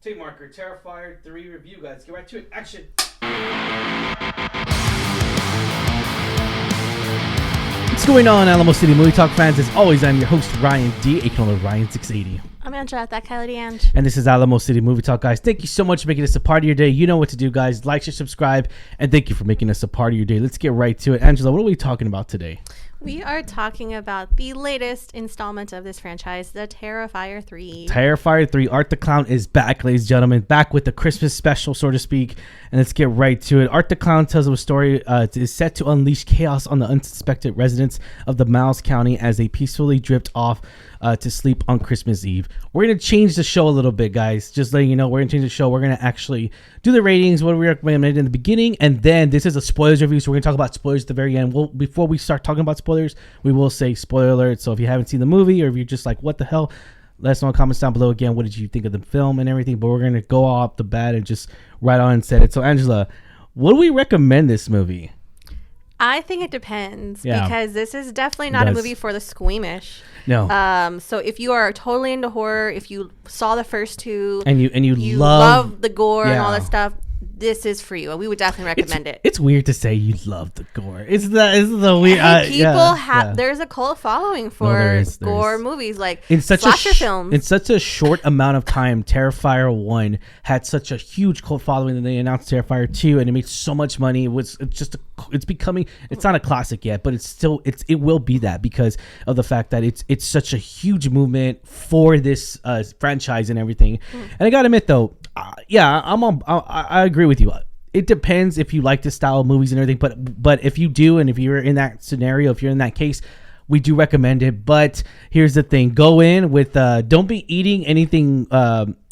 Tape marker, Terrifier 3 review, guys. Get right to it. Action. What's going on, Alamo City Movie Talk fans? As always, I'm your host, Ryan D, aka Ryan680. I'm Angela, that Kylie Ange. And this is Alamo City Movie Talk, guys. Thank you so much for making this a part of your day. You know what to do, guys. Like, share, subscribe, and thank you for making us a part of your day. Let's get right to it. Angela, what are we talking about today? We are talking about the latest installment of this franchise, the Terrifier 3. Terrifier 3, Art the Clown is back, ladies and gentlemen. Back with the Christmas special, so to speak. And let's get right to it. Art the Clown tells of a story is set to unleash chaos on the unsuspected residents of the Miles County as they peacefully drift off to sleep on Christmas Eve. We're going to change the show a little bit, guys. Just letting you know, we're going to change the show. We're going to actually do the ratings, what we recommended in the beginning, and then this is a spoilers review, so we're going to talk about spoilers at the very end. Before we start talking about spoilers, we will say spoiler alert. So if you haven't seen the movie, or if you're just like, what the hell, let us know in the comments down below. Again, what did you think of the film and everything? But we're going to go off the bat and just right on and set it. So Angela, what do we recommend this movie? I think it depends because this is definitely not a movie for the squeamish. No. So if you are totally into horror, if you saw the first two and you love the gore and all that stuff, this is for you. We would definitely recommend it. It's weird to say you love the gore. It's the weird. People have. There's a cult following for gore movies, like slasher films. In such a short amount of time, Terrifier 1 had such a huge cult following, and they announced Terrifier 2, and it made so much money. It's becoming. It's not a classic yet, but it will be that because of the fact that it's such a huge movement for this franchise and everything. And I gotta admit though. I agree with you. It depends if you like this style of movies and everything, but if you do, and if you're in that scenario, if you're in that case, we do recommend it. But here's the thing: go in with don't be eating anything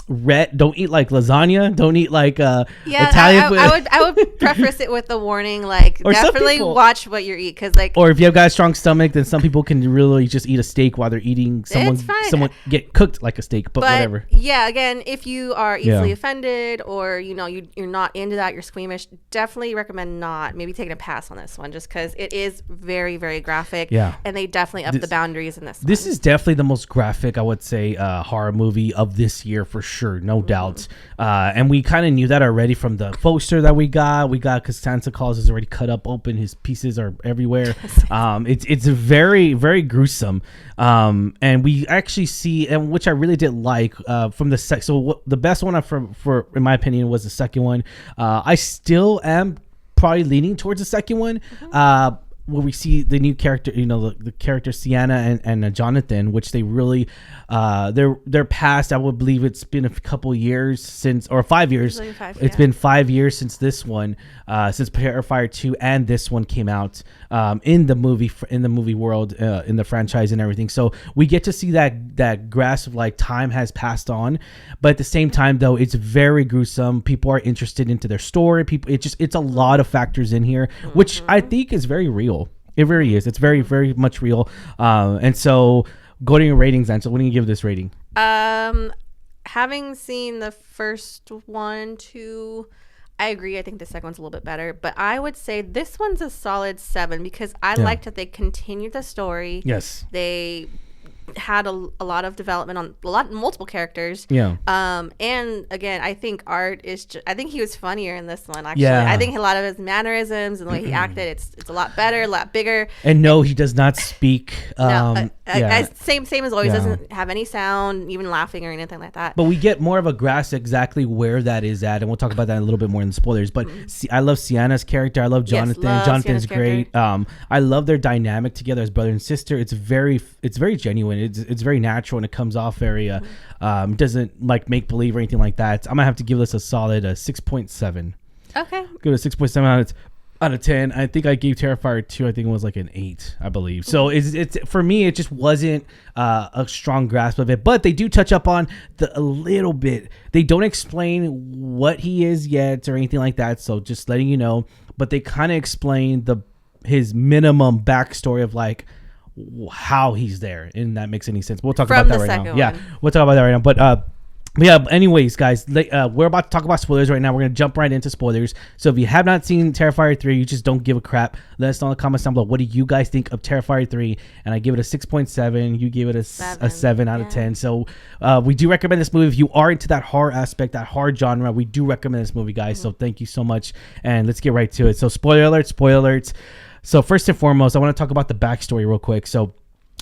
red. Don't eat like lasagna. Don't eat like Italian food. I would preface it with the warning, like definitely watch what you eat, because or if you have got a strong stomach, then some people can really just eat a steak while they're eating someone get cooked like a steak, but whatever. Yeah, again, if you are easily offended, or you're not into that, you're squeamish, definitely recommend not maybe taking a pass on this one, just because it is very, very graphic. Yeah, and they definitely up the boundaries in this. This is definitely the most graphic, I would say, horror movie of this year for sure. No doubt. And we kind of knew that already from the poster that we got because Santa Claus is already cut up open. His pieces are everywhere. It's very, very gruesome. And we actually see, and which I really did like from the the best one for in my opinion was the second one. I still am probably leaning towards the second one. Where we see the new character, the character Sienna and Jonathan, which they really, their past. I would believe it's been a couple years since, or 5 years. It's been 5 years since this one, since Terrifier 2 and this one came out in the movie world, in the franchise and everything. So we get to see that grasp of like time has passed on, but at the same time though, it's very gruesome. People are interested into their story. It's a lot of factors in here, which I think is very real. It really is. It's very, very much real. And so go to your ratings, Ansel. What do you give this rating? Having seen the first one, two, I agree. I think the second one's a little bit better, but I would say this one's a solid 7 because I liked that they continued the story. Yes. They had a lot of development on multiple characters. And again, I think Art is I think he was funnier in this one, actually. I think a lot of his mannerisms and the way he acted, it's a lot better, a lot bigger. And no, he does not speak. Same as always. Doesn't have any sound, even laughing or anything like that. But we get more of a grasp exactly where that is at, and we'll talk about that a little bit more in the spoilers. But I love Sienna's character. I love Jonathan. Jonathan's great. I love their dynamic together as brother and sister. It's very genuine. It's very natural, and it comes off very doesn't like make believe or anything like that. I'm gonna have to give this a solid 6.7. Okay, give it a 6.7 out of 10. I think I gave Terrifier 2, I think it was like an 8, I believe. So it's for me, it just wasn't a strong grasp of it. But they do touch up on a little bit. They don't explain what he is yet or anything like that. So just letting you know. But they kind of explain his minimum backstory of like how he's there, and that makes any sense. We'll talk about that right now. Yeah, we'll talk about that right now. But Yeah, but anyways, guys, we're about to talk about spoilers right now. We're going to jump right into spoilers. So if you have not seen Terrifier 3, you just don't give a crap. Let us know in the comments down below. What do you guys think of Terrifier 3? And I give it a 6.7. You give it a 7 out of 10. So we do recommend this movie. If you are into that horror aspect, that horror genre, we do recommend this movie, guys. So thank you so much. And let's get right to it. So spoiler alerts. So first and foremost, I want to talk about the backstory real quick. So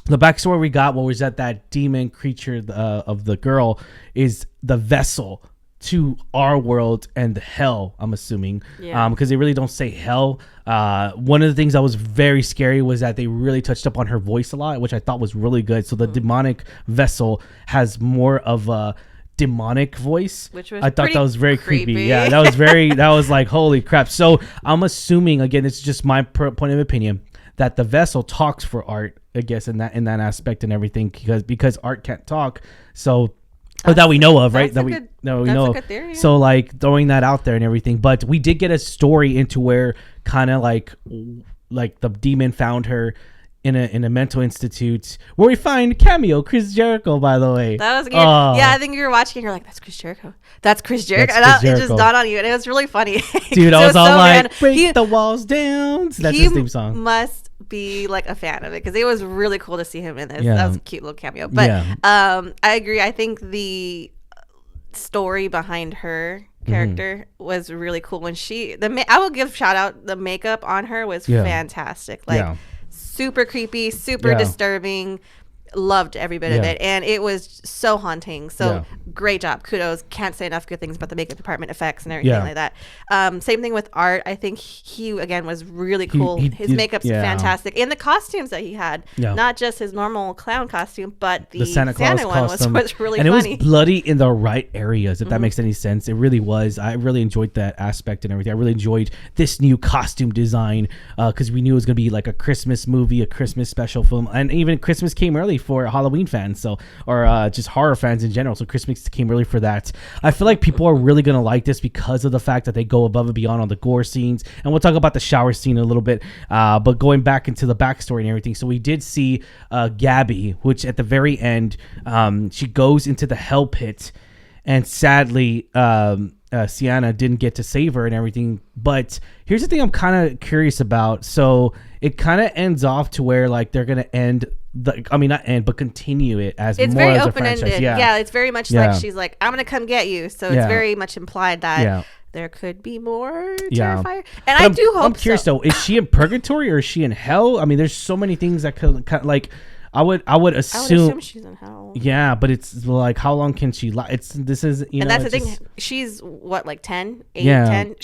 the backstory we got, what was that demon creature of the girl is the vessel to our world and hell, I'm assuming. Yeah. Because they really don't say hell. One of the things that was very scary was that they really touched up on her voice a lot, which I thought was really good. So the demonic vessel has more of a demonic voice, which was I thought that was very creepy. Yeah, that was like, holy crap. So I'm assuming, again, it's just my point of opinion, that the vessel talks for Art, I guess, in that aspect and everything, because Art can't talk. So that we know of, right? That we know of. Theory, yeah. So like throwing that out there and everything. But we did get a story into where kind of like the demon found her in a mental institute, where we find cameo Chris Jericho, by the way. That was good. Yeah, I think you were watching and you're like, that's Chris Jericho. It just dawned on you, and it was really funny. Dude, I was all like, break the walls down. So that's his theme song. Must be like a fan of it, because it was really cool to see him in this. Yeah. That was a cute little cameo. But I agree. I think the story behind her character was really cool. When I will give shout out, the makeup on her was fantastic. Super creepy, super disturbing. Loved every bit of it, and it was so haunting. So great job, kudos. Can't say enough good things about the makeup department, effects and everything like that. Same thing with Art. I think he again was really cool. His makeup's fantastic, and the costumes that he had, not just his normal clown costume, but the Santa Claus one was really funny. And it was bloody in the right areas, if that makes any sense. It really was. I really enjoyed that aspect and everything. I really enjoyed this new costume design, because we knew it was going to be like a Christmas movie, a Christmas special film, and even Christmas came early for Halloween fans, or just horror fans in general. So Christmas came early for that. I feel like people are really gonna like this because of the fact that they go above and beyond on the gore scenes, and we'll talk about the shower scene in a little bit. But going back into the backstory and everything, so we did see Gabby, which at the very end, she goes into the hell pit, and sadly, Sienna didn't get to save her and everything. But here's the thing I'm kind of curious about. So it kind of ends off to where like they're gonna end. Not end, but continue it as it's more very as open-ended. A franchise. Yeah, it's very much like she's like, I'm gonna come get you. So it's very much implied that there could be more Terrifier. And I do hope. I'm curious though, is she in purgatory or is she in hell? I mean, there's so many things that could kind of like. I would assume she's in hell. Yeah, but it's like, how long can she lie? And that's the thing. She's what, like 10, 8, 10.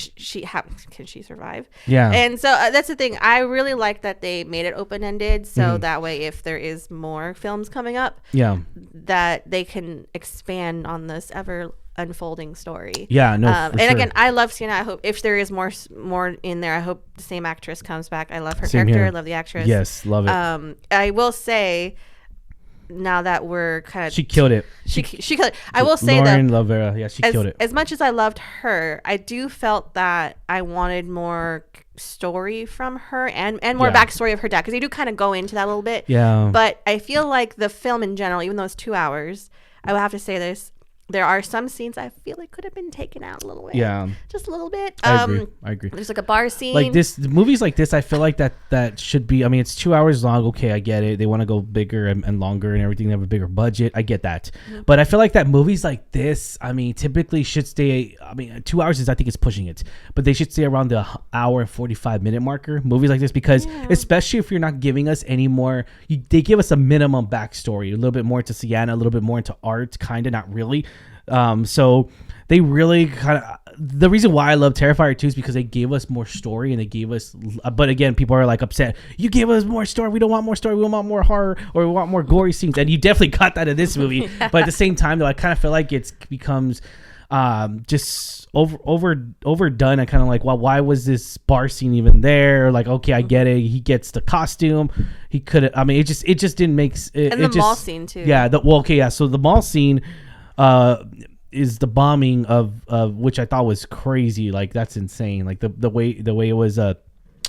Can she survive? Yeah. And so that's the thing. I really like that they made it open ended, so that way, if there is more films coming up, that they can expand on this ever unfolding story. Yeah, no. Again, I love Sienna. I hope if there is more in there, I hope the same actress comes back. I love her character. Here. I love the actress. Yes, love it. I will say, now that we're kind of, she killed it. She killed it. I will say Lauren Lavera, she killed it. As much as I loved her, I do felt that I wanted more story from her and more backstory of her dad, because they do kind of go into that a little bit. Yeah. But I feel like the film in general, even though it's 2 hours, I will have to say this. There are some scenes I feel like could have been taken out a little bit. Yeah. Just a little bit. I agree. There's like a bar scene. Like movies like this, I feel like that should be, I mean, it's 2 hours long. Okay, I get it. They want to go bigger and longer and everything. They have a bigger budget. I get that. Mm-hmm. But I feel like that movies like this, I mean, typically should stay, 2 hours I think is pushing it. But they should stay around the hour and 45-minute marker. Movies like this, because especially if you're not giving us any more, they give us a minimum backstory. A little bit more into Sienna, a little bit more into Art, kind of, not really. So they really kind of, the reason why I love Terrifier 2 is because they gave us more story, and they gave us, but again, people are like upset. You gave us more story. We don't want more story. We want more horror, or we want more gory scenes. And you definitely got that in this movie. But at the same time, though, I kind of feel like it becomes just overdone. I kind of like, well, why was this bar scene even there? Like, okay, I get it. He gets the costume. He could have, it just didn't make it. And the mall scene too. Yeah. So the mall scene is the bombing of which I thought was crazy. Like, that's insane. Like the way it was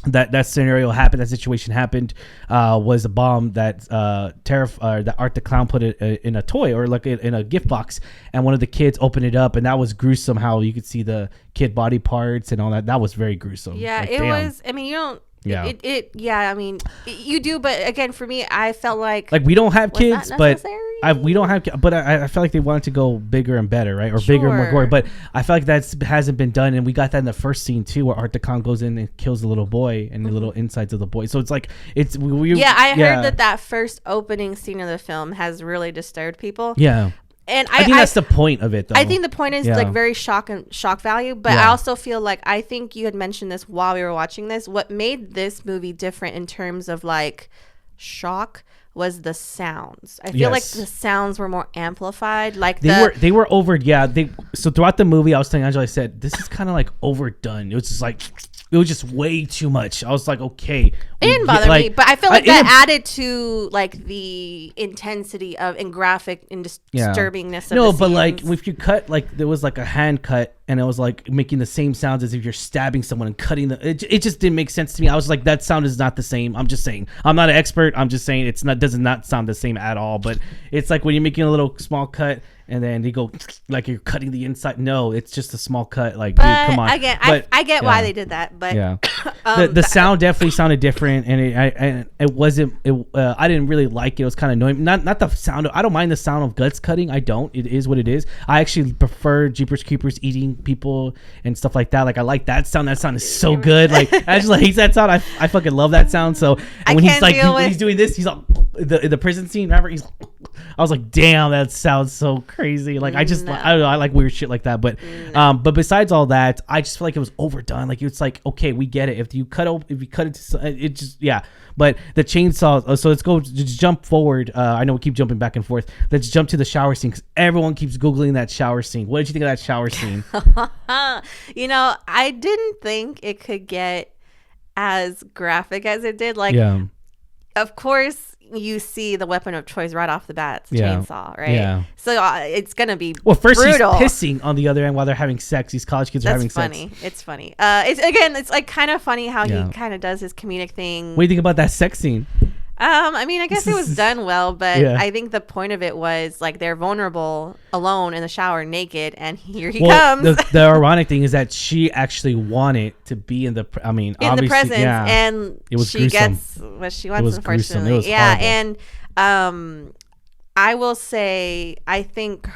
that scenario happened, that situation happened, was a bomb that that Art the Clown put it in a toy or like in a gift box, and one of the kids opened it up, and that was gruesome. How you could see the kid body parts and all that. That was very gruesome. Yeah, like, it was. I mean, you don't. Yeah. I mean, you do, but again, for me, I felt like we don't have kids, but we don't have, but I felt like they wanted to go bigger and better, right? Or bigger and more gory. But I feel like that hasn't been done, and we got that in the first scene too, where Art the Clown goes in and kills the little boy and the little insides of the boy. So it's like I heard that first opening scene of the film has really disturbed people. Yeah. And I think that's the point of it, though. I think the point is like very shock value, but I also feel like, I think you had mentioned this while we were watching this. What made this movie different in terms of like shock was the sounds. I feel like the sounds were more amplified. Like they were over. Yeah. So throughout the movie, I was telling Angela, I said, this is kind of like overdone. It was just like, it was just way too much. I was like, okay. It didn't bother me, but I feel like that added to like the intensity and graphic and disturbingness of the but scenes. like if you cut, like there was like a hand cut and it was like making the same sounds as if you're stabbing someone and cutting it just didn't make sense to me. I was like, that sound is not the same. I'm just saying. I'm not an expert. I'm just saying does not sound the same at all. But it's like when you're making a little small cut and then they go like you're cutting the inside. No, it's just a small cut. Like, dude, come on. Again, I get why they did that, but the sound definitely sounded different, and it wasn't. I didn't really like it. It was kind of annoying. Not the sound. I don't mind the sound of guts cutting. I don't. It is what it is. I actually prefer Jeepers Creepers eating people and stuff like that. Like, I like that sound. That sound is so good. Like, Angela hates that sound. I fucking love that sound. So when he's like when he's doing this, he's all the prison scene. Remember, I was like, damn, that sounds so crazy. Like, I don't know, I like weird shit like that. But but besides all that, I just feel like it was overdone. Like, it's like, okay, we get it. If you cut it to it, just But the chainsaw. So let's go. Just jump forward. I know we keep jumping back and forth. Let's jump to the shower scene because everyone keeps googling that shower scene. What did you think of that shower scene? I didn't think it could get as graphic as it did. Like, of course, you see the weapon of choice right off the bat, chainsaw, right? Yeah. So it's gonna be first brutal. He's pissing on the other end while they're having sex. These college kids are having sex. It's funny. It's like kind of funny how he kind of does his comedic thing. What do you think about that sex scene? I mean, I guess it was done well, but I think the point of it was like they're vulnerable, alone in the shower, naked, and here he comes. The ironic thing is that she actually wanted to be in the presence, and it was she gruesome. gets what she wants. Unfortunately, horrible. And I will say, I think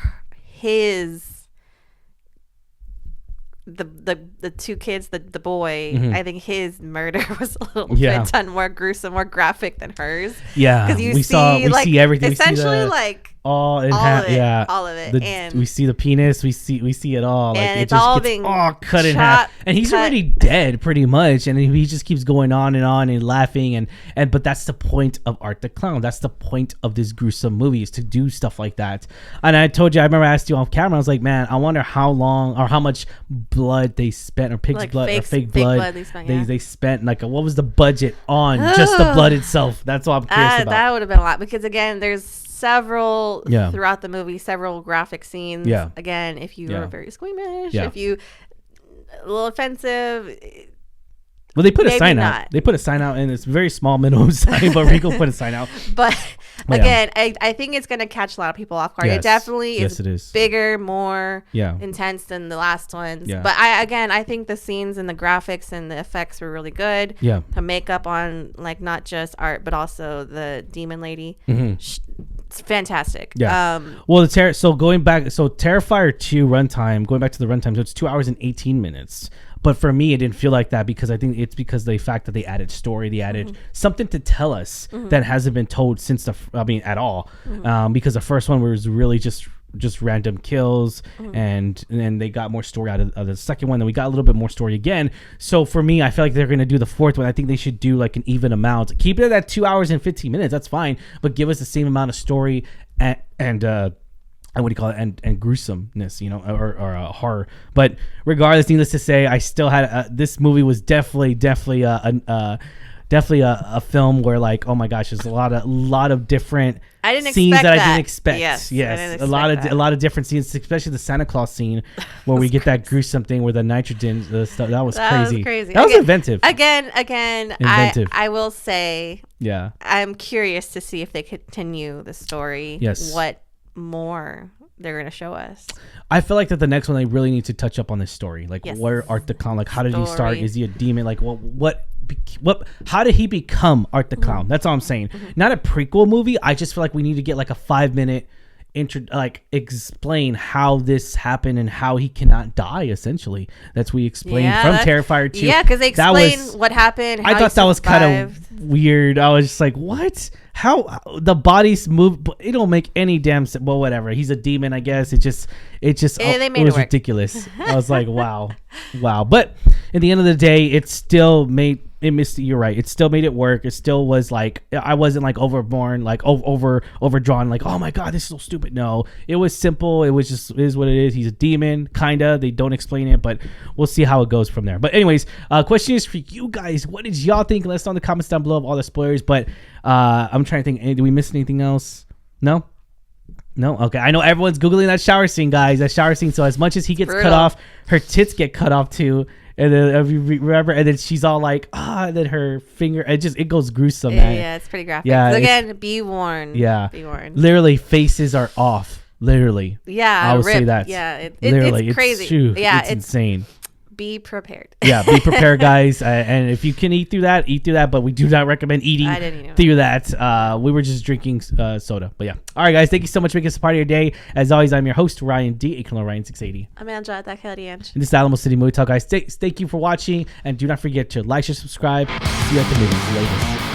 the two kids, the boy, I think his murder was a little bit done more gruesome, more graphic than hers. Yeah, because we see everything. Essentially, like all of it. And we see the penis. We see it all. And like, it's all being cut in half. And he's already dead, pretty much. And he just keeps going on and laughing. But that's the point of Art the Clown. That's the point of this gruesome movie, is to do stuff like that. And I told you, I remember I asked you off camera. I was like, man, I wonder how long or how much blood they spent, or pig's blood, or fake blood they spent. Like, what was the budget on just the blood itself? That's all I'm curious about. That would have been a lot, because again, there's several throughout the movie, several graphic scenes. Again, if you are very squeamish, if you a little offensive. Well, they put a sign out. They put a sign out, and it's a very small minimum sign, but Rico put a sign out. But again, I think it's going to catch a lot of people off guard. It definitely is bigger, more intense than the last ones. But I think the scenes and the graphics and the effects were really good. The makeup on, like, not just Art, but also the demon lady. It's fantastic. So going back, Terrifier 2 runtime, going back to the runtime, so it's 2 hours and 18 minutes. But for me, it didn't feel like that, because I think it's because of the fact that they added story, they added something to tell us that hasn't been told since at all. Because the first one was really just random kills, and then they got more story out of the second one. Then we got a little bit more story again. So for me, I feel like they're going to do the fourth one. I think they should do like an even amount. Keep it at 2 hours and 15 minutes. That's fine, but give us the same amount of story and what do you call it, and gruesomeness, or horror. But regardless, needless to say, I still had this movie was definitely definitely a film where like, oh my gosh, there's a lot of different scenes that I didn't expect. Yes, a lot of different scenes, especially the Santa Claus scene where we get that gruesome thing where the nitrogen stuff. That was crazy. That was inventive. Again, inventive. I will say, yeah, I'm curious to see if they continue the story. Yes, what more they're going to show us. I feel like that the next one they really need to touch up on this story, like where Art the Clown, like how did he start? Is he a demon? Like what how did he become Art the Clown? That's all I'm saying. Not a prequel movie. I just feel like we need to get like a 5-minute explain how this happened and how he cannot die. Essentially, that's we explained from Terrifier 2. Yeah, because they explain what happened. I thought that was kind of weird. I was just like, what? How the bodies move? But it don't make any damn sense. Well, whatever. He's a demon, I guess. It was ridiculous. I was like, wow. But at the end of the day, it still made it missed. You're right. It still made it work. It still was like, I wasn't like overborn, like overdrawn, like, oh my god, this is so stupid. No, it was simple. It was just, it is what it is. He's a demon, kinda. They don't explain it, but we'll see how it goes from there. But anyways, question is for you guys. What did y'all think? Let us know in the comments down below of all the spoilers. But I'm trying to think. Did we miss anything else? No. Okay. I know everyone's googling that shower scene, guys. That shower scene. So as much as he gets cut off, her tits get cut off too. And then remember, and then she's all like, and then her finger, it goes gruesome, man. Yeah, it's pretty graphic. Yeah, so again, be warned. Yeah, be warned. Literally, faces are off. Literally. Yeah, I would say that. Yeah, literally, it's crazy. It's insane. Be prepared. Yeah, be prepared, guys. And if you can eat through that, eat through that. But we do not recommend eating through that. We were just drinking soda. But yeah. All right, guys. Thank you so much for making us a part of your day. As always, I'm your host, Ryan D. Ryan680. I'm Angela. And this is Alamo City Movie Talk, guys. Thank you for watching. And do not forget to like, share, subscribe. See you at the movies. Later.